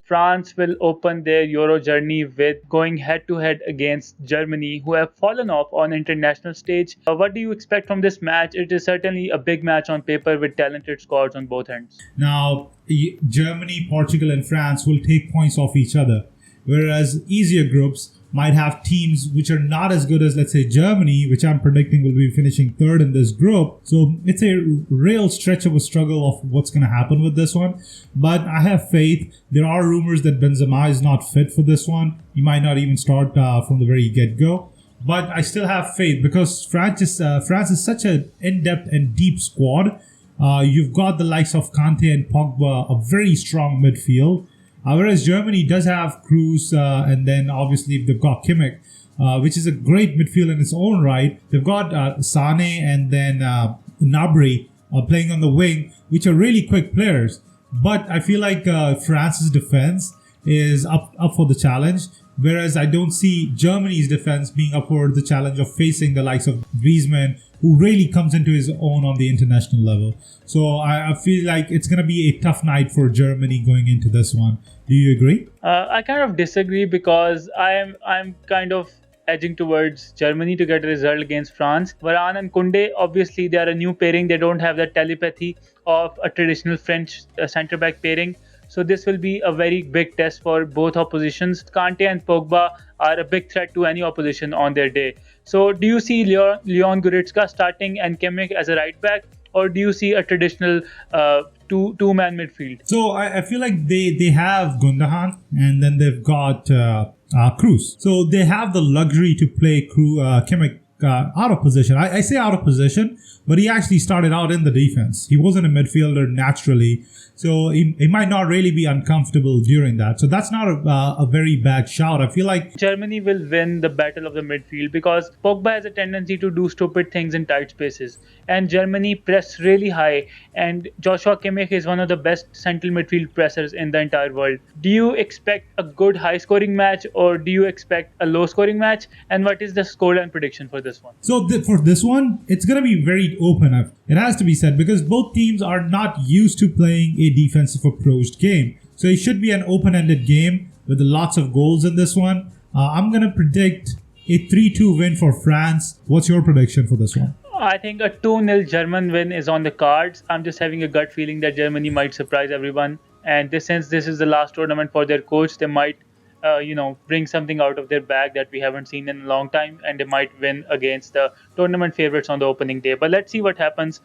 France will open their Euro journey with going head to head against Germany, who have fallen off on international stage. What do you expect from this match? It is certainly a big match on paper with talented squads on both ends. Now, Germany, Portugal, and France will take points off each other, whereas easier groups might have teams which are not as good as, let's say, Germany, which I'm predicting will be finishing third in this group. So it's a real stretch of a struggle of what's going to happen with this one. But I have faith. There are rumors that Benzema is not fit for this one. He might not even start from the very get-go. But I still have faith because France is such an in-depth and deep squad. You've got the likes of Kante and Pogba, a very strong midfield. Whereas Germany does have Kroos, and then obviously they've got Kimmich, which is a great midfield in its own right. They've got Sane and then Gnabry playing on the wing, which are really quick players. But I feel like France's defense is up for the challenge, whereas I don't see Germany's defense being up for the challenge of facing the likes of Griezmann, who really comes into his own on the international level. So I feel like it's going to be a tough night for Germany going into this one. Do you agree? I kind of disagree because I'm kind of edging towards Germany to get a result against France. Varane and Koundé, obviously they are a new pairing. They don't have that telepathy of a traditional French centre-back pairing. So this will be a very big test for both oppositions. Kante and Pogba are a big threat to any opposition on their day. So do you see Leon Goretzka starting and Kimmich as a right back? Or do you see a traditional two-man midfield? So I feel like they have Gundogan and then they've got Kroos. So they have the luxury to play Kimmich out of position. I say out of position, but he actually started out in the defense. He wasn't a midfielder naturally, so he might not really be uncomfortable during that. So that's not a very bad shout. I feel like Germany will win the battle of the midfield because Pogba has a tendency to do stupid things in tight spaces, and Germany press really high, and Joshua Kimmich is one of the best central midfield pressers in the entire world. Do you expect a good high-scoring match, or do you expect a low-scoring match? And what is the scoreline prediction for this one? So for this one, it's going to be very open. It has to be said because both teams are not used to playing a defensive approached game. So it should be an open-ended game with lots of goals in this one. I'm going to predict a 3-2 win for France. What's your prediction for this one? I think a 2-0 German win is on the cards. I'm just having a gut feeling that Germany might surprise everyone. And since this is the last tournament for their coach, they might bring something out of their bag that we haven't seen in a long time, and they might win against the tournament favorites on the opening day. But let's see what happens.